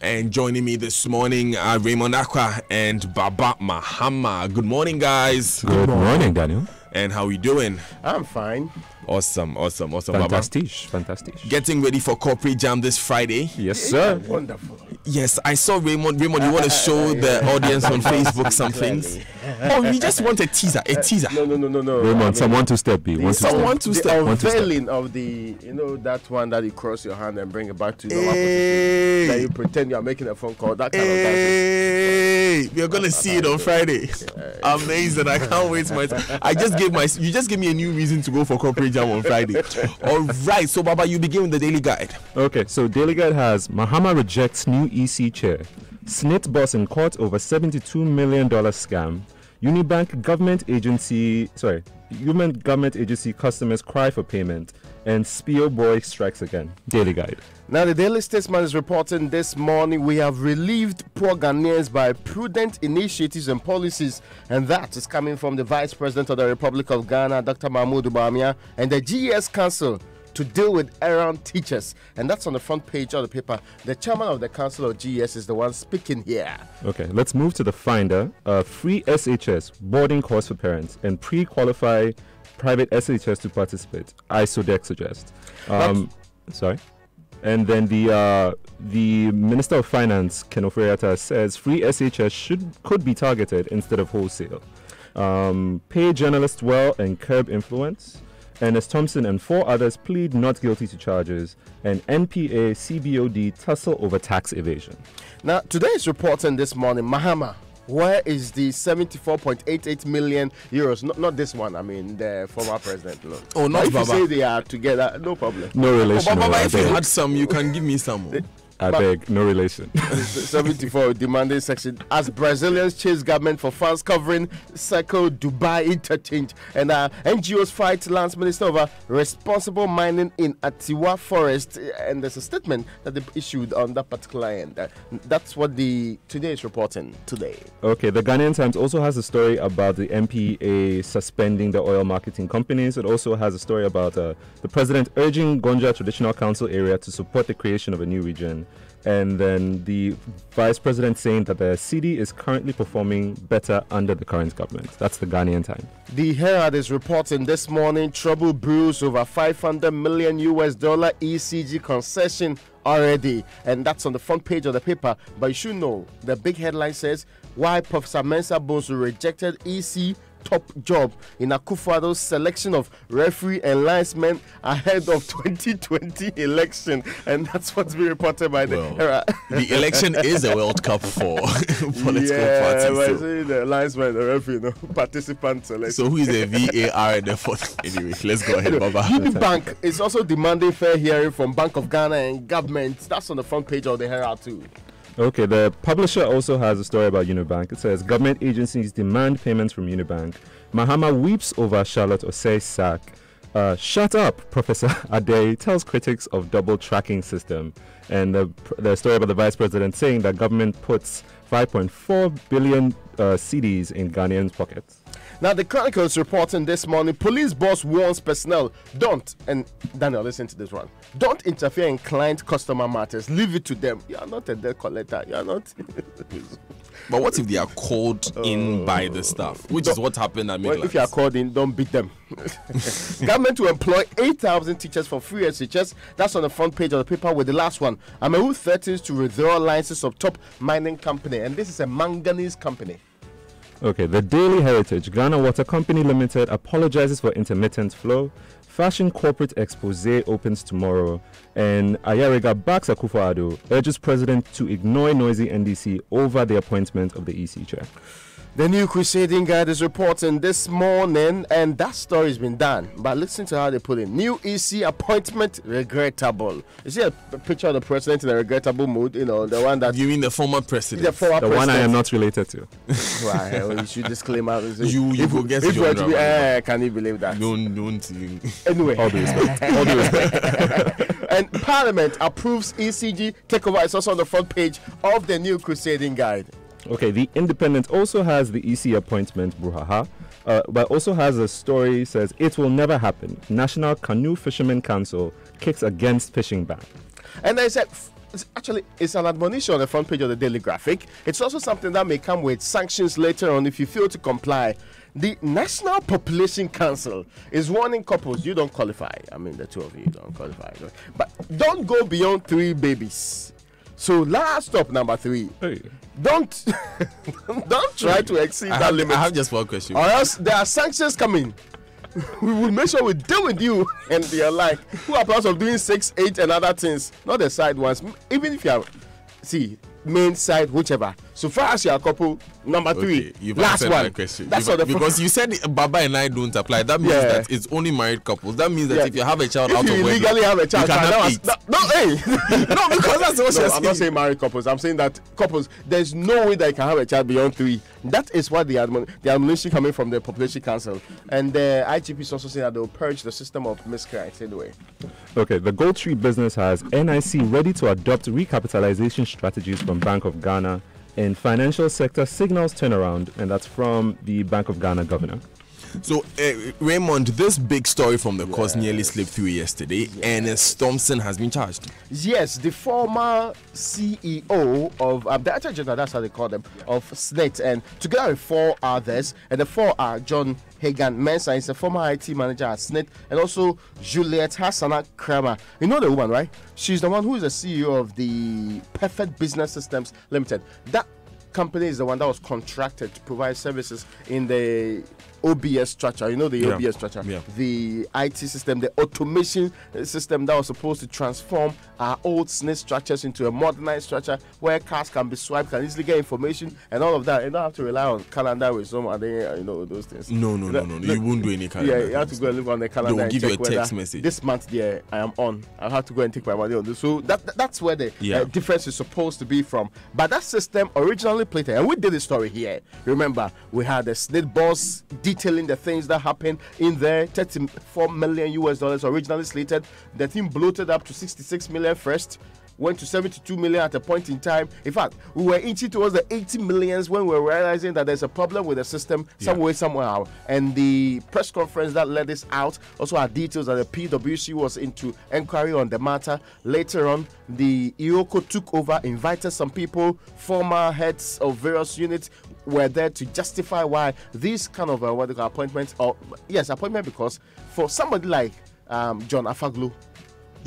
And joining me this morning are Raymond Akwa and Baba Mahama. Good morning, guys. Good morning, Daniel. And how are we doing? I'm fine. Awesome, Fantastic. Getting ready for Corporate Jam this Friday. Yes, sir. Yeah, wonderful. Yes, I saw Raymond. Raymond, you want to show the audience on Facebook some things? Oh, you just want a teaser. No. Raymond, someone to step B. The unveiling of the, that one that you cross your hand and bring it back to normal position. That you pretend you are making a phone call. That kind of Hey, we're gonna see it on Friday. Amazing! I can't wait. You just gave me a new reason to go for Corporate Jam on Friday. All right, so Baba, you begin with the Daily Guide. Okay, so Daily Guide has Mahama rejects new EC chair, SNIT boss in court over $72 million scam, Unibank government agency customers cry for payment, and Spio boy strikes again. Daily Guide. Now, the Daily Statesman is reporting this morning we have relieved poor Ghanaians by prudent initiatives and policies, and that is coming from the Vice President of the Republic of Ghana, Dr. Mahmoud Bawumia, and the GES Council to deal with errant teachers. And that's on the front page of the paper. The chairman of the Council of GES is the one speaking here. Okay, let's move to the Finder. Free SHS, boarding course for parents, and pre-qualify private SHS to participate. ISODEC suggest. Sorry. And then the Minister of Finance, Ken Ofori-Atta, says free SHS could be targeted instead of wholesale. Pay journalists well and curb influence. Ernest Thompson and 4 others plead not guilty to charges. And NPA, CBOD tussle over tax evasion. Now, today's reporting this morning, Mahama, where is the 74.88 million euros? Not this one, I mean the former president. No. Oh, not if Baba. You say they are together, no problem. No relation. Baba, if you had some, you can give me some. I beg, no relation. 74 demanding section as Brazilians chase government for funds covering Circle Dubai interchange, and NGOs fight Lands Minister over responsible mining in Atiwa Forest, and there's a statement that they issued on that particular end. That's what the Today is reporting today. Okay, the Ghanaian Times also has a story about the MPA suspending the oil marketing companies. It also has a story about the president urging Gonja Traditional Council area to support the creation of a new region. And then the vice president saying that the CD is currently performing better under the current government. That's the Ghanaian Times. The Herald is reporting this morning trouble brews over $500 million ECG concession already, and that's on the front page of the paper. But you should know the big headline says why Professor Mensah Bonsu rejected EC top job in Akufo-Addo's selection of referee and linesmen ahead of 2020 election, and that's what's been reported by the Herald. The election is a World Cup for political parties. But the linesman, the referee, participant selection. So who is the VAR and the fourth? Anyway, let's go ahead, Baba. Unibank is also demanding fair hearing from Bank of Ghana and government. That's on the front page of the Herald too. Okay, the publisher also has a story about Unibank. It says government agencies demand payments from Unibank. Mahama weeps over Charlotte Osei's sack. Shut up, Professor Ade tells critics of double tracking system. And the story about the vice president saying that government puts 5.4 billion CDs in Ghanaians' pockets. Now, the Chronicle is reporting this morning, police boss warns personnel, and Daniel, listen to this one, don't interfere in client customer matters, leave it to them. You are not a debt collector, you are not. But what if they are called in by the staff, which is what happened at Midlands? If you are called in, don't beat them. Government to employ 8,000 teachers for free SHS. That's on the front page of the paper with the last one. Amehu threatens to withdraw licenses of top mining company, and this is a manganese company. Okay, the Daily Heritage. Ghana Water Company Limited apologizes for intermittent flow. Fashion corporate expose opens tomorrow. And Ayariga backs Akufo-Addo, urges president to ignore noisy NDC over the appointment of the EC chair. The New Crusading Guide is reporting this morning, and that story's been done. But listen to how they put it. New EC appointment regrettable. You see a picture of the president in a regrettable mood, the one that... You mean the former president? The former president. One I am not related to. Right, well, you should disclaimer. You go guess your can you believe that? Don't. Anyway. All due respect. And Parliament approves ECG takeover. It's also on the front page of the New Crusading Guide. Okay, the Independent also has the EC appointment, brouhaha, but also has a story says it will never happen. National Canoe Fishermen Council kicks against fishing ban. And they said it's an admonition on the front page of the Daily Graphic. It's also something that may come with sanctions later on if you fail to comply. The National Population Council is warning couples, you don't qualify. I mean, the two of you don't qualify. But don't go beyond 3 babies. So last stop, number 3. Hey. Don't try to exceed that limit. I have just one question. Or else there are sanctions coming. We will make sure we deal with you and they're like, who are plans of doing 6, 8 and other things, not the side ones. Even if you have, main side, whichever. So far as you're a couple, number 3, you've last answered one. my question. That's all because you said Baba and I don't apply. That means that it's only married couples. That means that if you have a child out of wedlock, legally have a child, you cannot eat. No, because that's what you're I'm not saying married couples. I'm saying that couples, there's no way that you can have a child beyond 3. That is what the admonition coming from the Population Council. And the IGP is also saying that they'll purge the system of miscreants anyway. Okay, the Gold Tree business has NIC ready to adopt recapitalization strategies from Bank of Ghana, and financial sector signals turnaround, and that's from the Bank of Ghana governor. So, Raymond, this big story from the course nearly slipped through yesterday. Ernest Thompson has been charged. Yes, the former CEO of the Director General, that's how they call them, of SNET, and together with 4 others, and the 4 are John Hagan Mensah, is the former IT manager at SNET, and also Juliet Hassana Kramer. You know the woman, right? She's the one who is the CEO of the Perfect Business Systems Limited. That company is the one that was contracted to provide services in the OBS structure. You know the OBS structure, the IT system, the automation system that was supposed to transform our old SNET structures into a modernized structure where cars can be swiped, can easily get information and all of that. You don't have to rely on calendar with some other, those things. No. You won't do any calendar. Yeah, you have to go and look on the calendar. They'll give you a text message. This month, I am on. I have to go and take my money on this. So that's where the difference is supposed to be from. But that system originally plated, and we did the story here. Remember, we had the SNET boss detailing the things that happened in there. $34 million originally slated. The thing bloated up to 66 million first, went to 72 million at a point in time. In fact, we were inching towards the 80 millions when we were realizing that there's a problem with the system somewhere. And the press conference that led this out also had details that the PwC was into inquiry on the matter. Later on, the IOCO took over, invited some people, former heads of various units were there to justify why these kind of appointments, appointment, because for somebody like John Afaglu,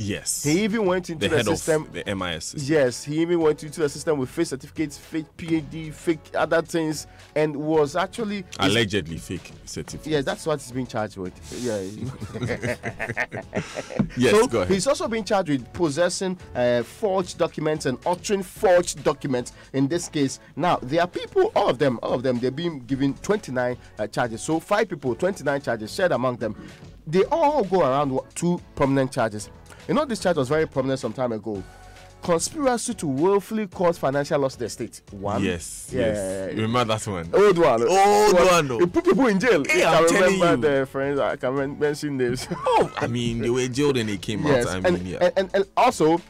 yes, he even went into the system. Of the MIS system. Yes, he even went into the system with fake certificates, fake PhD, fake other things, and was actually allegedly fake certificates. Yes, that's what he's been charged with. Yeah. Yes, so go ahead. He's also been charged with possessing forged documents and uttering forged documents. In this case, now there are people, all of them, they're being given 29 charges. So 5 people, 29 charges shared among them. They all go around 2 prominent charges. This charge was very prominent some time ago. Conspiracy to willfully cause financial loss to the state. 1. Yes. Remember that one? Old one. No. You put people in jail. Hey, I'm telling you. The friends, I can mention this. I mean, they were jailed and they came out. And also,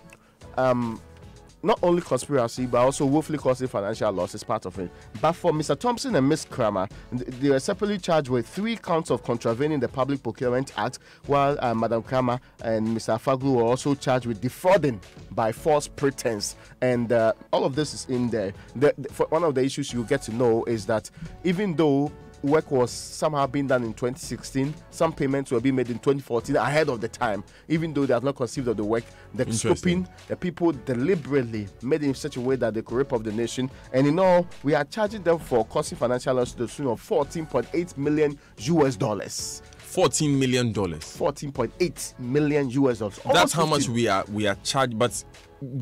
not only conspiracy, but also willfully causing financial loss is part of it. But for Mr. Thompson and Ms. Kramer, they were separately charged with 3 counts of contravening the Public Procurement Act, while Madam Kramer and Mr. Afaglu were also charged with defrauding by false pretense. And all of this is in there. One of the issues you get to know is that even though work was somehow being done in 2016, some payments were being made in 2014 ahead of the time, even though they have not conceived of the work. The scoping, the people deliberately made it in such a way that they could rip off the nation. And in all, we are charging them for causing financial loss to the tune of $14.8 million. $14 million. $14.8 million. That's how much we are charged. But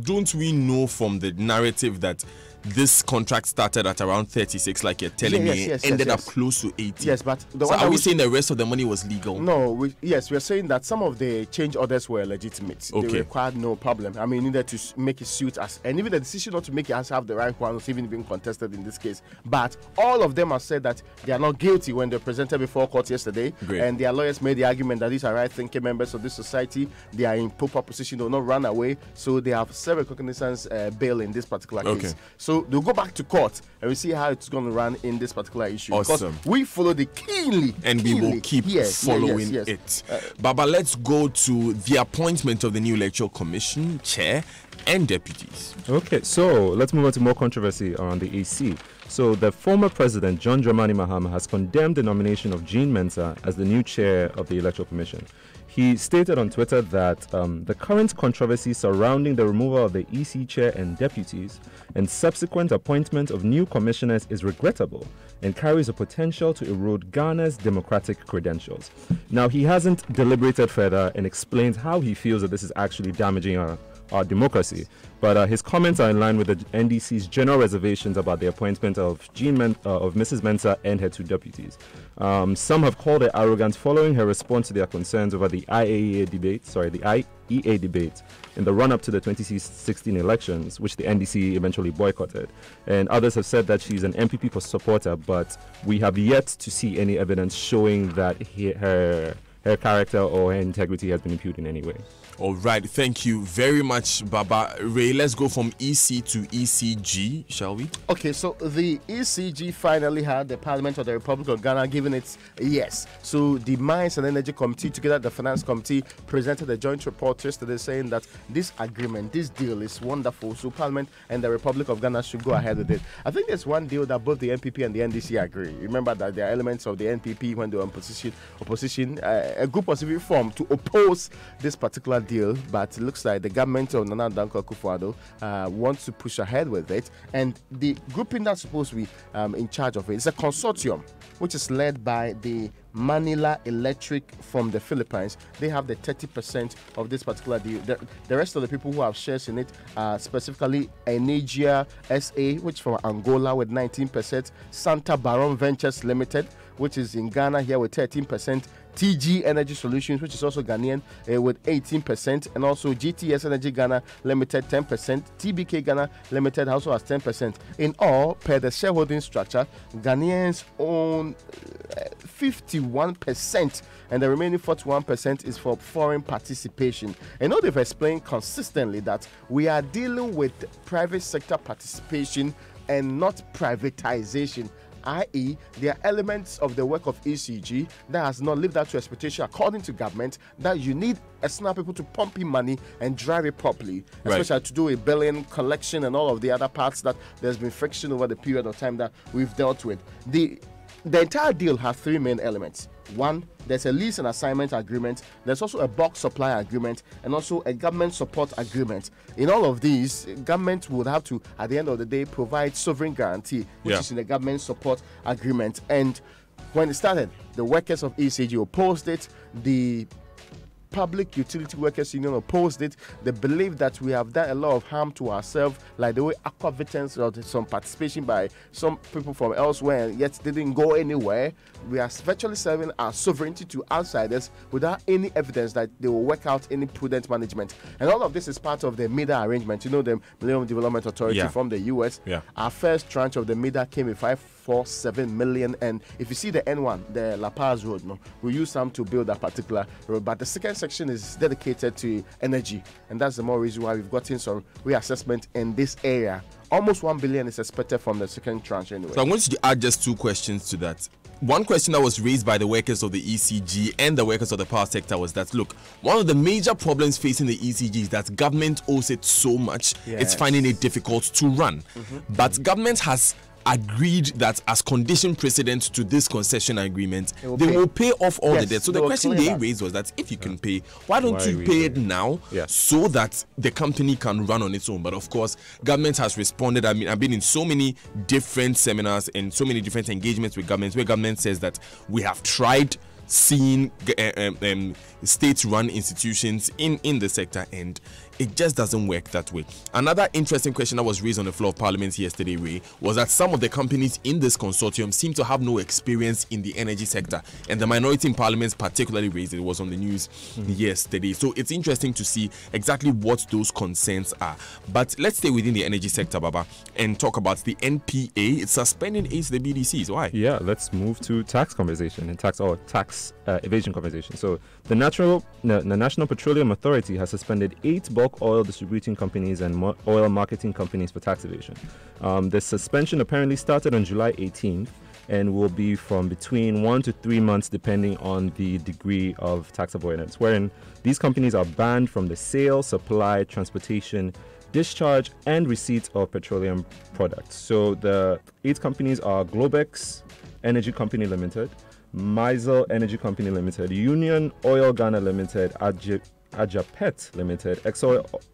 don't we know from the narrative that this contract started at around 36, like you're telling me, ended up close to 80? Yes, but are we saying the rest of the money was legal? No, we're saying that some of the change orders were legitimate. Okay. They required no problem. I mean, needed to make it suit us, and even the decision not to make it has to have the right one was even being contested in this case. But all of them have said that they are not guilty when they presented before court yesterday. Great. And their lawyers made the argument that these are right-thinking members of this society. They are in proper position, they will not run away, so they have served recognizance bail in this particular case. So they'll go back to court and we see how it's going to run in this particular issue. Awesome. Because we followed it keenly. And we will keep following it. Baba, let's go to the appointment of the new Electoral Commission chair. and deputies. Okay, so let's move on to more controversy around the EC. So the former president, John Dramani Mahama, has condemned the nomination of Jean Mensah as the new chair of the Electoral Commission. He stated on Twitter that the current controversy surrounding the removal of the EC chair and deputies and subsequent appointment of new commissioners is regrettable and carries a potential to erode Ghana's democratic credentials. Now, he hasn't deliberated further and explained how he feels that this is actually damaging our democracy. But his comments are in line with the NDC's general reservations about the appointment of Mrs. Mensah and her two deputies. Some have called her arrogant following her response to their concerns over the IEA debate in the run-up to the 2016 elections, which the NDC eventually boycotted. And others have said that she's an MPP supporter, but we have yet to see any evidence showing that her character or her integrity has been impugned in any way. All right, thank you very much, Baba. Ray, let's go from EC to ECG, shall we? Okay, so the ECG finally had the Parliament of the Republic of Ghana giving its yes. So the Mines and Energy Committee, together the Finance Committee, presented a joint report yesterday saying that this agreement, this deal is wonderful. So Parliament and the Republic of Ghana should go ahead with it. I think there's one deal that both the NPP and the NDC agree. Remember that there are elements of the NPP when they were in opposition, a group was even formed to oppose this particular deal, but it looks like the government of Nana Dankwa Akufo-Addo wants to push ahead with it, and the grouping that's supposed to be in charge of it is a consortium which is led by the Manila Electric from the Philippines. They have the 30% of this particular deal. The rest of the people who have shares in it are specifically Energia SA, which from Angola with 19%, Santa Baron Ventures Limited, which is in Ghana here with 13%, TG Energy Solutions, which is also Ghanaian, with 18%, and also GTS Energy Ghana Limited 10%, TBK Ghana Limited also has 10%. In all, per the shareholding structure, Ghanaians own 51%, and the remaining 41% is for foreign participation. I know they've explained consistently that we are dealing with private sector participation and not privatization, i.e., there are elements of the work of ECG that has not lived up to expectation according to government, that you need external people to pump in money and drive it properly, especially to do a billion collection and all of the other parts that there's been friction over the period of time that we've dealt with. The entire deal has three main elements. One, there's a lease and assignment agreement. There's also a bulk supply agreement and also a government support agreement. In all of these, government would have to, at the end of the day, provide sovereign guarantee, which is in the government support agreement. And when it started, the workers of ECG opposed it. The Public Utility Workers Union opposed it. They believe that we have done a lot of harm to ourselves, like the way Aquavitans or some participation by some people from elsewhere, and yet didn't go anywhere. We are virtually serving our sovereignty to outsiders without any evidence that they will work out any prudent management. And all of this is part of the MIDA arrangement. You know, the Millennium Development Authority from the US. Our first tranche of the MIDA came with 547 million, and if you see the N1, the La Paz Road, we use some to build that particular road. But the second section is dedicated to energy, and that's the more reason why we've gotten some reassessment in this area. Almost 1 billion is expected from the second tranche anyway. So I want you to add just two questions to that. One question that was raised by the workers of the ECG and the workers of the power sector was that, look, one of the major problems facing the ECG is that government owes it so much, it's finding it difficult to run. But government has agreed that as condition precedent to this concession agreement, they will pay off all the debt. So the question they raised was that if you can pay, why don't you pay it now so that the company can run on its own? But of course, government has responded. I mean, I've been in so many different seminars and so many different engagements with governments where government says that we have tried seeing state-run institutions in the sector, and it just doesn't work that way. Another interesting question that was raised on the floor of Parliament yesterday, Ray, was that some of the companies in this consortium seem to have no experience in the energy sector, and the minority in Parliament particularly raised it. It was on the news yesterday. So it's interesting to see exactly what those concerns are. But let's stay within the energy sector, Baba, and talk about the NPA. It's suspending aids the BDCs. Why? Yeah, let's move to tax conversation and tax evasion conversation. So the National Petroleum Authority has suspended 8 bulk oil distributing companies and oil marketing companies for tax evasion. The suspension apparently started on July 18th and will be from between 1 to 3 months depending on the degree of tax avoidance, wherein these companies are banned from the sale, supply, transportation, discharge, and receipt of petroleum products. So the 8 companies are Globex Energy Company Limited, Meisel Energy Company Limited, Union Oil Ghana Limited, Ajapet Limited,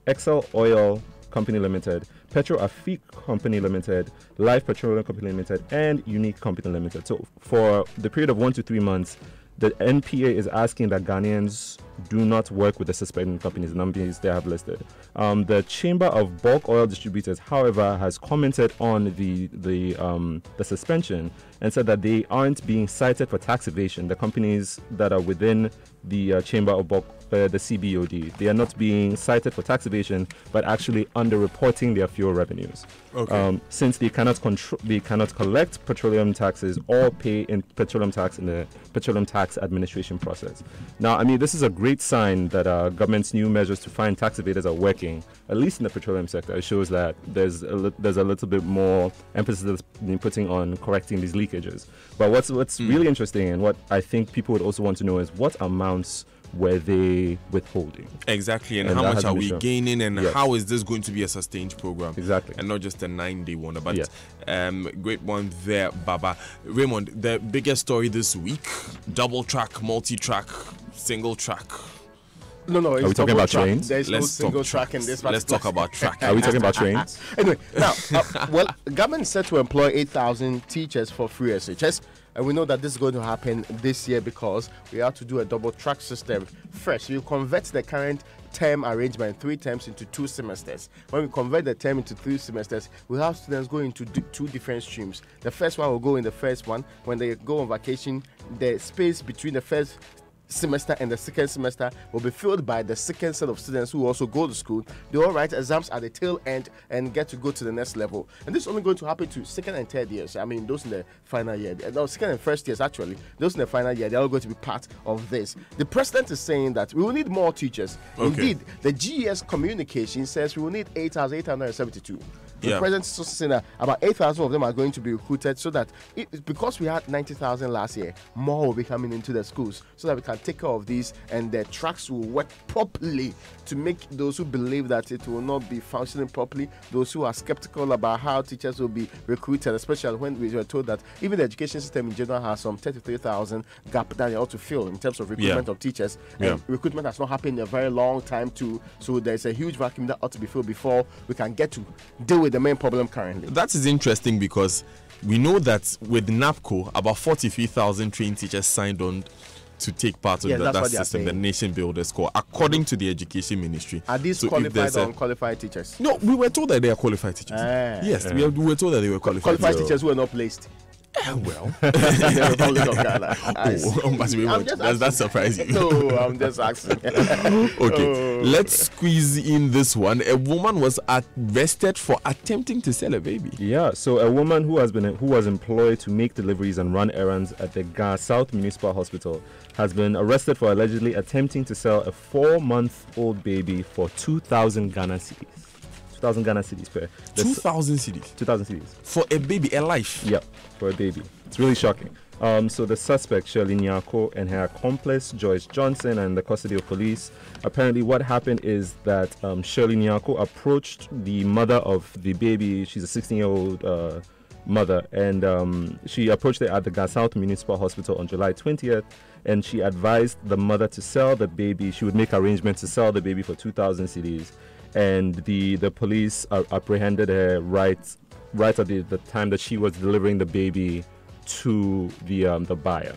Excel Oil Company Limited, Petro Afik Company Limited, Life Petroleum Company Limited, and Unique Company Limited. So for the period of 1 to 3 months, the NPA is asking that Ghanaians do not work with the suspended companies, the numbers they have listed. The Chamber of Bulk Oil Distributors, however, has commented on the suspension and said that they aren't being cited for tax evasion. The companies that are within the Chamber of Bulk, the CBOD, they are not being cited for tax evasion, but actually underreporting their fuel revenues. Okay. Since they cannot collect petroleum taxes or pay in petroleum tax in the Petroleum Tax Administration process. Now, I mean, this is a great sign that government's new measures to find tax evaders are working, at least in the petroleum sector. It shows that there's a little bit more emphasis that's been putting on correcting these leakages. But what's really interesting, and what I think people would also want to know, is what amounts were they withholding? Exactly, and how much are we gaining, and how is this going to be a sustained program? Exactly. And not just a 9-day wonder, but great one there, Baba. Raymond, the biggest story this week: double track, multi-track, single track. No, are we talking about trains? There's no single track in this. Let's talk about track. Are we talking about trains? Anyway, now, government set to employ 8,000 teachers for free SHS. And we know that this is going to happen this year because we have to do a double track system first. We convert the current term arrangement 3 terms into 2 semesters. When we convert the term into 3 semesters, we have students go into 2 different streams. The first one will go in the first one. When they go on vacation, the space between the first semester and the second semester will be filled by the second set of students who also go to school. They all write exams at the tail end and get to go to the next level. And this is only going to happen to second and third years. I mean, those in the final year. No, second and first years, actually. Those in the final year, they're all going to be part of this. The president is saying that we will need more teachers. Okay. Indeed, the GES communication says we will need 8,872. The president is also saying that about 8,000 of them are going to be recruited, so that because we had 90,000 last year, more will be coming into the schools so that we can take care of these, and the tracks will work properly to make those who believe that it will not be functioning properly, those who are skeptical about how teachers will be recruited, especially when we were told that even the education system in general has some 33,000 gap that they ought to fill in terms of recruitment of teachers. And recruitment has not happened in a very long time too, so there's a huge vacuum that ought to be filled before we can get to deal with the main problem currently. That is interesting because we know that with NAPCO, about 43,000 trained teachers signed on to take part in that system, the Nation Builders Corps, according to the Education Ministry. Are these qualified or unqualified teachers? No, we were told that they are qualified teachers. Yes, we were told that they were qualified. Qualified teachers who are not placed. Well, does that surprise you? No, I'm just asking. Okay, let's squeeze in this one. A woman was arrested for attempting to sell a baby. Yeah, so a woman who was employed to make deliveries and run errands at the Ga South Municipal Hospital has been arrested for allegedly attempting to sell a 4-month-old baby for 2,000 Ghana cedis. 2,000 Ghana cedis per. 2,000 cedis? 2,000 cedis. For a baby, a life? Yeah, for a baby. It's really shocking. So the suspect, Shirley Nyako, and her accomplice, Joyce Johnson, are in the custody of police. Apparently what happened is that Shirley Nyako approached the mother of the baby. She's a 16-year-old mother, and she approached her at the Ga South Municipal Hospital on July 20th, and she advised the mother to sell the baby. She would make arrangements to sell the baby for 2,000 cedis. And the police apprehended her right at the time that she was delivering the baby to the buyer.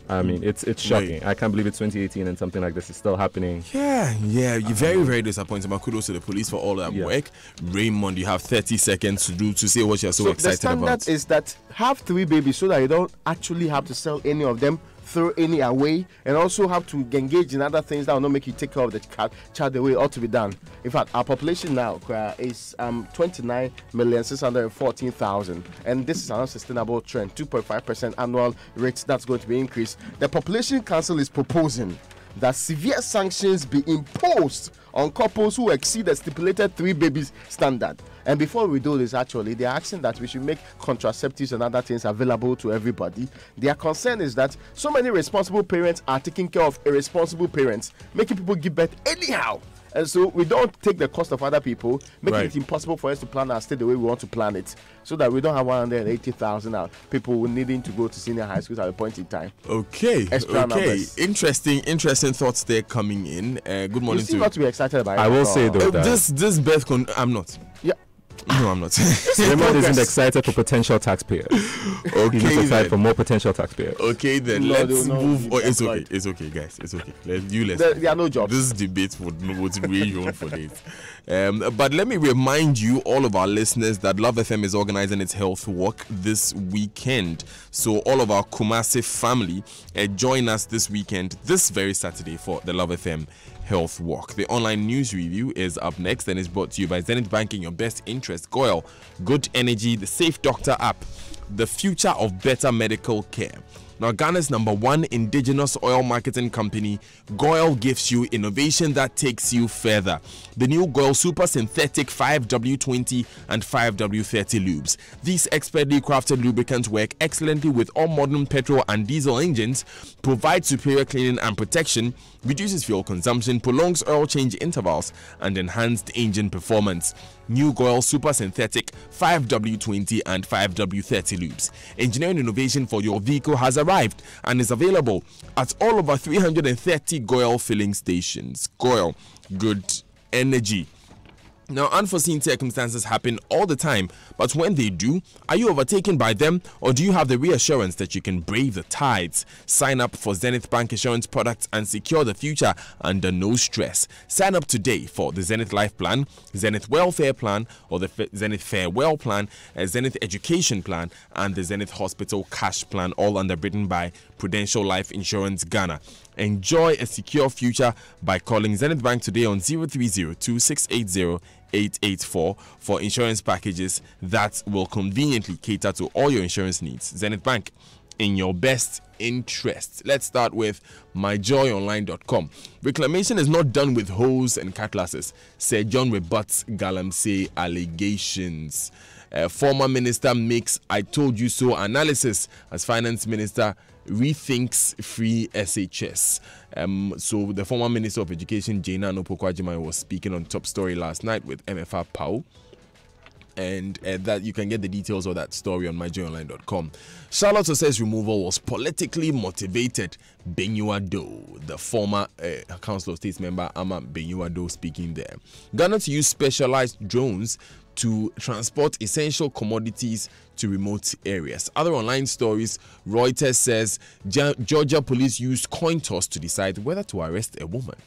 I mean, it's shocking. I can't believe it's 2018 and something like this is still happening. Yeah, you're very, very disappointing. But kudos to the police for all that work. Raymond, you have 30 seconds to say what you're so excited about. The standard is that have 3 babies so that you don't actually have to sell any of them, throw any away, and also have to engage in other things that will not make you take care of the child the way it ought to be done. In fact, our population now is 29,614,000, and this is an unsustainable trend, 2.5% annual rate that's going to be increased. The Population Council is proposing that severe sanctions be imposed on couples who exceed the stipulated 3 babies standard. And before we do this, actually, they're asking that we should make contraceptives and other things available to everybody. Their concern is that so many responsible parents are taking care of irresponsible parents, making people give birth anyhow. And so we don't take the cost of other people, making it impossible for us to plan our state the way we want to plan it, so that we don't have 180,000 people needing to go to senior high schools at a point in time. Okay. Interesting thoughts there coming in. Good morning to you. Not to be excited about it. I will say though that this birth I'm not. Yeah. No, I'm not. Raymond isn't excited for potential taxpayers. Okay, he's not excited for more potential taxpayers. Okay, then let's move. It's okay. It's okay, guys. It's okay. There are no jobs. This debate would really on for days. But let me remind you, all of our listeners, that Love FM is organizing its health walk this weekend. So all of our Kumasi family join us this weekend, this very Saturday, for the Love FM Health Walk. The online news review is up next and is brought to you by Zenith Banking, your best interest, GOIL, Good Energy, the Safe Doctor app, the future of better medical care. Now, Ghana's #1 indigenous oil marketing company, GOIL, gives you innovation that takes you further. The new GOIL Super Synthetic 5W20 and 5W30 lubes. These expertly crafted lubricants work excellently with all modern petrol and diesel engines, provide superior cleaning and protection, reduces fuel consumption, prolongs oil change intervals, and enhanced engine performance. New GOIL Super Synthetic 5W20 and 5W30 lubes. Engineering innovation for your vehicle has arrived and is available at all over 330 GOIL filling stations. GOIL, Good Energy. Now, unforeseen circumstances happen all the time, but when they do, are you overtaken by them, or do you have the reassurance that you can brave the tides? Sign up for Zenith Bank insurance products and secure the future under no stress. Sign up today for the Zenith Life Plan, Zenith Welfare Plan, or the Zenith Farewell Plan, Zenith Education Plan, and the Zenith Hospital Cash Plan, all underwritten by Prudential Life Insurance Ghana. Enjoy a secure future by calling Zenith Bank today on 030-2680-884 for insurance packages that will conveniently cater to all your insurance needs. Zenith Bank, in your best interest. Let's start with myjoyonline.com. Reclamation is not done with hose and cutlasses, said John rebuts Galamsey allegations. Former minister makes "I told you so" analysis as finance minister rethinks free SHS. So the former Minister of Education, Jaina Anopo-Kwajima, was speaking on Top Story last night with MFR Pau. And that you can get the details of that story on myjoyonline.com. Charlotte says removal was politically motivated. Benyuado, the former Council of States member, Ama Benyuado, speaking there. Ghana to use specialized drones to transport essential commodities to remote areas. Other online stories, Reuters says Georgia police used coin toss to decide whether to arrest a woman.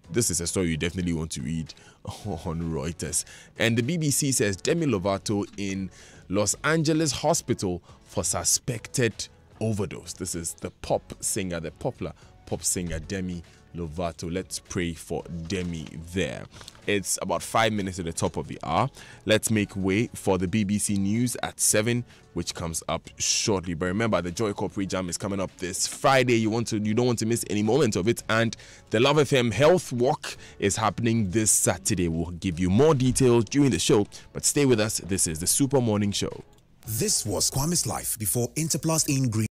This is a story you definitely want to read on Reuters. And the BBC says Demi Lovato in Los Angeles hospital for suspected overdose. This is the popular pop singer Demi Lovato. Let's pray for Demi there. It's about 5 minutes to the top of the hour. Let's make way for the BBC News at 7, which comes up shortly. But remember, the Joy Corporate Jam is coming up this Friday. You don't want to miss any moment of it. And the Love FM Health Walk is happening this Saturday. We'll give you more details during the show, but stay with us. This is the Super Morning Show. This was Kwame's life before Interplus Green.